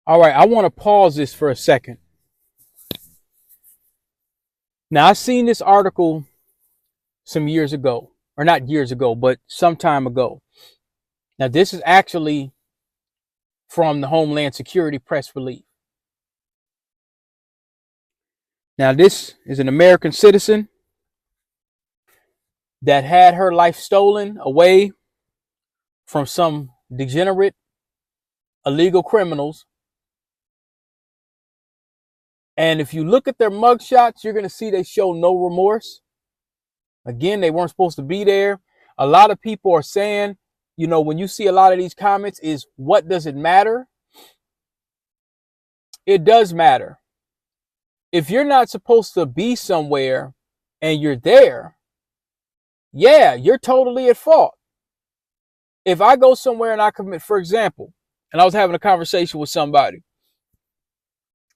All right, I want to pause this for a second. Now, I seen this article some years ago, or not years ago, but some time ago. Now, this is actually from the Homeland Security press release. Now, this is an American citizen that had her life stolen away from some degenerate illegal criminals. And if you look at their mugshots, you're going to see they show no remorse. Again, they weren't supposed to be there. A lot of people are saying, you know, when you see a lot of these comments is, what does it matter? It does matter. If you're not supposed to be somewhere and you're there, yeah, you're totally at fault. If I go somewhere and I commit, for example, and I was having a conversation with somebody,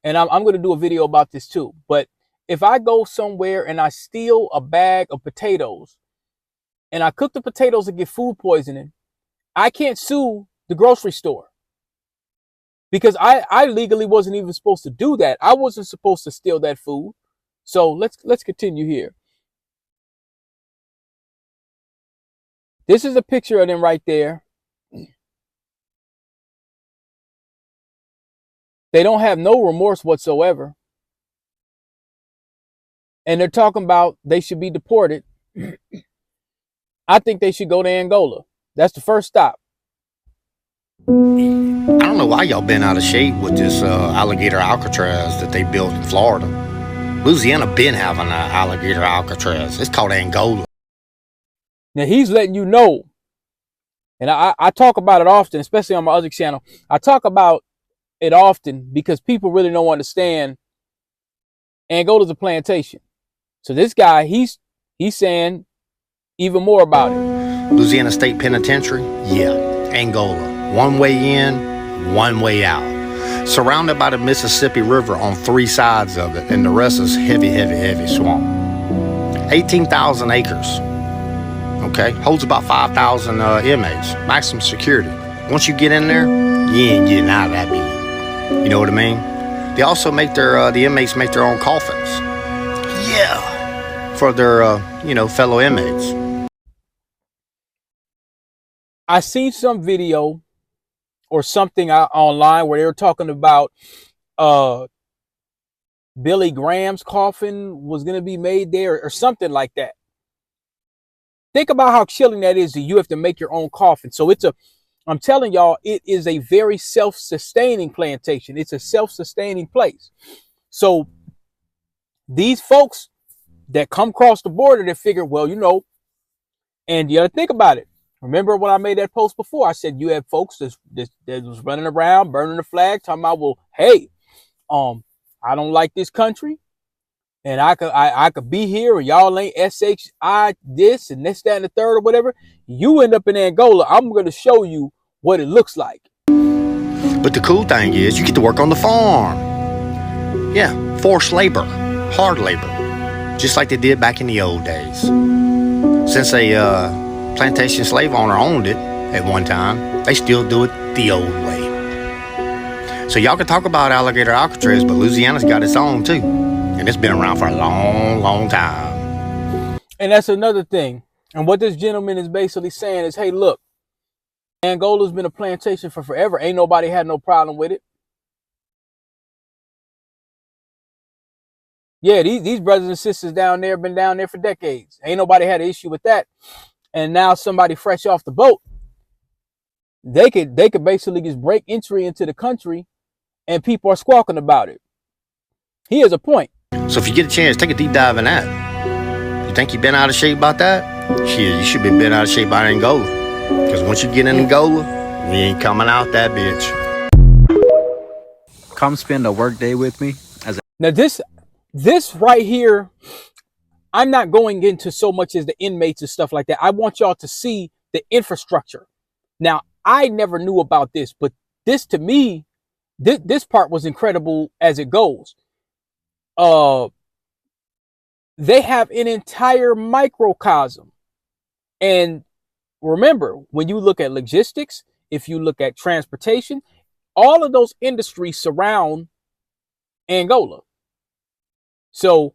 and I'm going to do a video about this too, but if I go somewhere and I steal a bag of potatoes and I cook the potatoes and get food poisoning, I can't sue the grocery store because I legally wasn't even supposed to do that. I wasn't supposed to steal that food. So let's continue here. This is a picture of them right there. They don't have no remorse whatsoever. And they're talking about they should be deported. I think they should go to Angola. That's the first stop. I don't know why y'all been out of shape with this Alligator Alcatraz that they built in Florida. Louisiana been having an Alligator Alcatraz. It's called Angola. Now he's letting you know, and I talk about it often, especially on my other channel. I talk about it often because people really don't understand Angola's a plantation. So this guy, he's saying even more about it. Louisiana State Penitentiary, yeah, Angola. One way in, one way out. Surrounded by the Mississippi River on 3 sides of it, and the rest is heavy, heavy, heavy swamp. 18,000 acres. Okay, holds about 5,000 inmates, maximum security. Once you get in there, you ain't getting out of that bitch. You know what I mean? They also make the inmates make their own coffins. Yeah, for their fellow inmates. I seen some video or something online where they were talking about Billy Graham's coffin was going to be made there or something like that. Think about how chilling that is that you have to make your own coffin. So I'm telling y'all, it is a very self-sustaining plantation. It's a self-sustaining place. So these folks that come across the border, they figure, well, and you got to think about it. Remember when I made that post before? I said you had folks that was running around, burning the flag, talking about, well, hey, I don't like this country, and I could be here, and y'all ain't SHI this and this, that, and the third, or whatever. You end up in Angola. I'm going to show you what it looks like. But the cool thing is, you get to work on the farm. Yeah, forced labor, hard labor, just like they did back in the old days. Since a plantation slave owner owned it at one time, they still do it the old way. So y'all can talk about Alligator Alcatraz, but Louisiana's got its own too. And it's been around for a long, long time. And that's another thing. And what this gentleman is basically saying is, hey, look, Angola's been a plantation for forever. Ain't nobody had no problem with it. Yeah, these brothers and sisters down there been down there for decades. Ain't nobody had an issue with that. And now somebody fresh off the boat, they could basically just break entry into the country and people are squawking about it. He has a point. So if you get a chance, take a deep dive in that. You think you've been out of shape about that? Shit, you should be been out of shape by Angola. Because once you get in Angola, you ain't coming out that bitch. Come spend a work day with me. Now this right here, I'm not going into so much as the inmates and stuff like that. I want y'all to see the infrastructure. Now, I never knew about this, but this to me, this part was incredible as it goes. They have an entire microcosm. And remember, when you look at logistics, if you look at transportation, All of those industries surround Angola. So,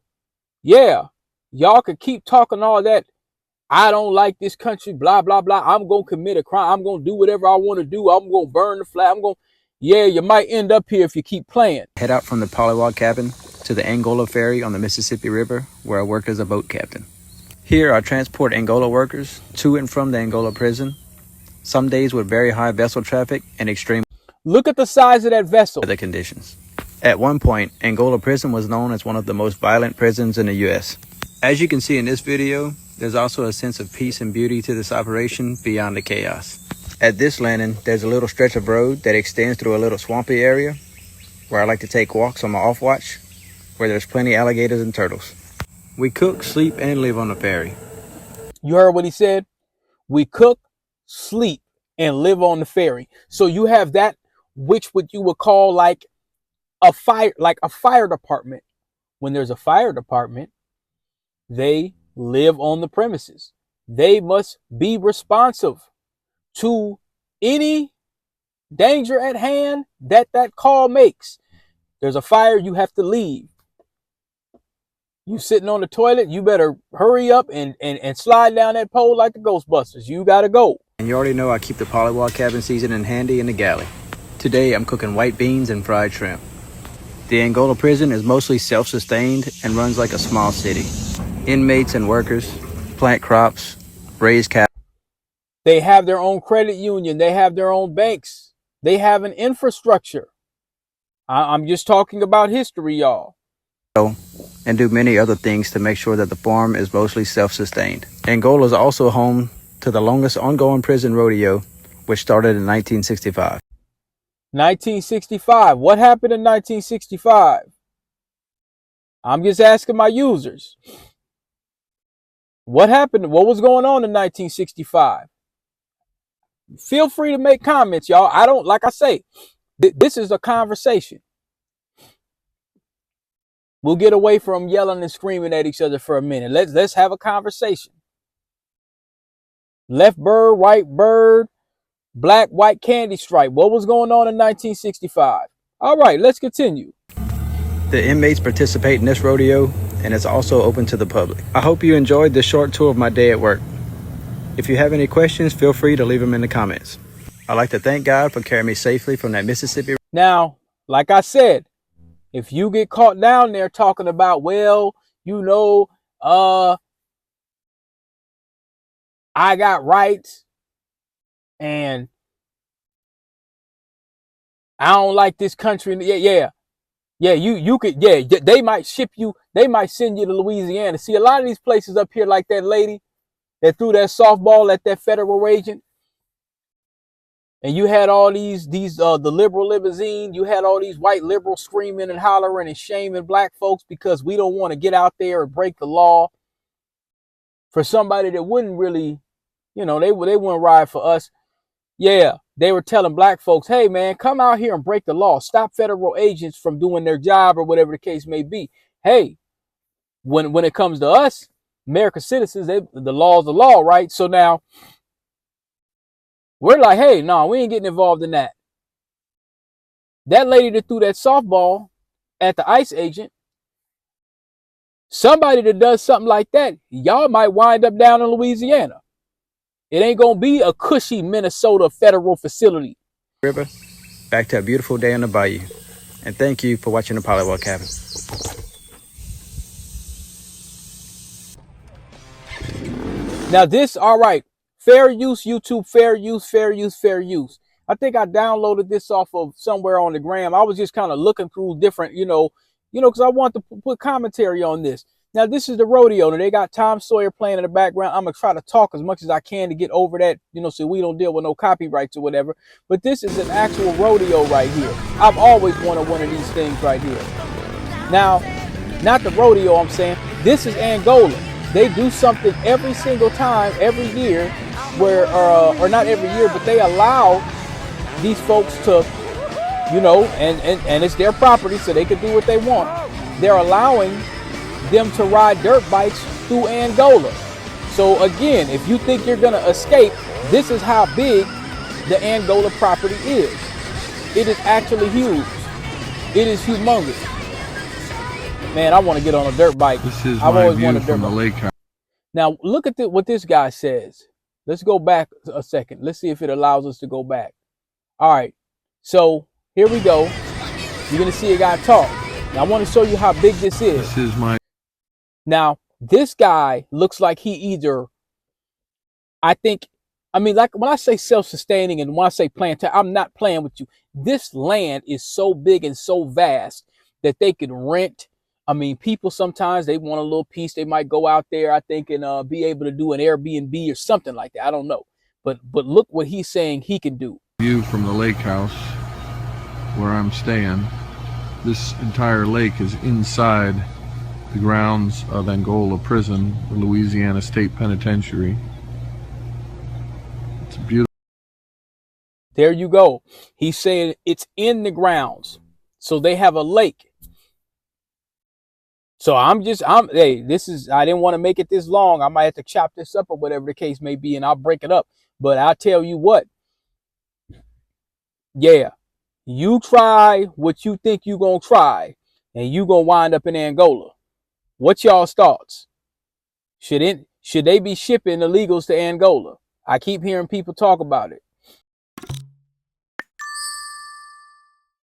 yeah, y'all could keep talking all that. I don't like this country, blah, blah, blah. I'm going to commit a crime. I'm going to do whatever I want to do. I'm going to burn the flag. Yeah, you might end up here if you keep playing. Head out from the polywog cabin to the Angola ferry on the Mississippi River, where I work as a boat captain. Here I transport Angola workers to and from the Angola prison, some days with very high vessel traffic and extreme Look at the size of that vessel. weather conditions. At one point, Angola prison was known as one of the most violent prisons in the U.S. As you can see in this video, there's also a sense of peace and beauty to this operation beyond the chaos. At this landing, there's a little stretch of road that extends through a little swampy area where I like to take walks on my off watch, where there's plenty of alligators and turtles. We cook, sleep, and live on the ferry. You heard what he said? We cook, sleep, and live on the ferry. So you have that which what you would call like a fire department. When there's a fire department, they live on the premises. They must be responsive to any danger at hand that call makes. There's a fire, you have to leave. You sitting on the toilet, you better hurry up and slide down that pole like the Ghostbusters. You gotta go. And you already know I keep the polywog cabin seasoning handy in the galley. Today I'm cooking white beans and fried shrimp. The Angola prison is mostly self-sustained and runs like a small city. Inmates and workers plant crops, raise cattle. They have their own credit union. They have their own banks. They have an infrastructure. I'm just talking about history, y'all. And do many other things to make sure that the farm is mostly self-sustained. Angola is also home to the longest ongoing prison rodeo, which started in 1965. 1965. What happened in 1965? I'm just asking my users. What happened? What was going on in 1965? Feel free to make comments, y'all. I don't, like I say, this is a conversation. We'll get away from yelling and screaming at each other for a minute. Let's have a conversation. Left bird, right bird, black, white candy stripe. What was going on in 1965? All right, let's continue. The inmates participate in this rodeo, and it's also open to the public. I hope you enjoyed this short tour of my day at work. If you have any questions, feel free to leave them in the comments. I'd like to thank God for carrying me safely from that Mississippi. Now, like I said, if you get caught down there talking about, well, you know, I got rights and I don't like this country. Yeah, you could, they might ship you, they might send you to Louisiana. See, a lot of these places up here, like that lady that threw that softball at that federal agent, and you had all these the liberal limousine, you had all these white liberals screaming and hollering and shaming black folks because we don't want to get out there and break the law for somebody that wouldn't really, you know, they wouldn't ride for us. Yeah, they were telling black folks, hey man, come out here and break the law. Stop federal agents from doing their job or whatever the case may be. Hey, when it comes to us, American citizens, the law's the law, right? So now we're like, hey, no, we ain't getting involved in that. That lady that threw that softball at the ICE agent, somebody that does something like that, y'all might wind up down in Louisiana. It ain't going to be a cushy Minnesota federal facility. River, back to a beautiful day on the bayou. And thank you for watching the Polywog Cabin. Now this, all right, fair use, YouTube, fair use, fair use, fair use. I think I downloaded this off of somewhere on the gram. I was just kind of looking through different, because I want to put commentary on this. Now, this is the rodeo, and they got Tom Sawyer playing in the background. I'm going to try to talk as much as I can to get over that, so we don't deal with no copyrights or whatever. But this is an actual rodeo right here. I've always wanted one of these things right here. Now, not the rodeo, I'm saying. This is Angola. They do something every single time, every year, where, or not every year, but they allow these folks to, and it's their property, so they can do what they want. They're allowing them to ride dirt bikes through Angola. So again, if you think you're gonna escape, this is how big the Angola property is. It is actually huge. It is humongous. Man, I want to get on a dirt bike. This is I've my always view wanted a dirt from the bike. lake house. Now, look at what this guy says. Let's go back a second. Let's see if it allows us to go back. All right. So here we go. You're going to see a guy talk. Now, I want to show you how big this is. This is my... Now, this guy looks like he either, I mean, like when I say self-sustaining and when I say playing, I'm not playing with you. This land is so big and so vast that they could rent. I mean, people sometimes they want a little piece. They might go out there, I think, and be able to do an Airbnb or something like that. I don't know. But look what he's saying he can do. View from the lake house where I'm staying. This entire lake is inside the grounds of Angola Prison, the Louisiana State Penitentiary. It's beautiful. There you go. He's saying it's in the grounds. So they have a lake. So hey, I didn't want to make it this long. I might have to chop this up or whatever the case may be, and I'll break it up. But I'll tell you what. Yeah, you try what you think you're going to try, and you're going to wind up in Angola. What's y'all's thoughts? Should they be shipping illegals to Angola? I keep hearing people talk about it.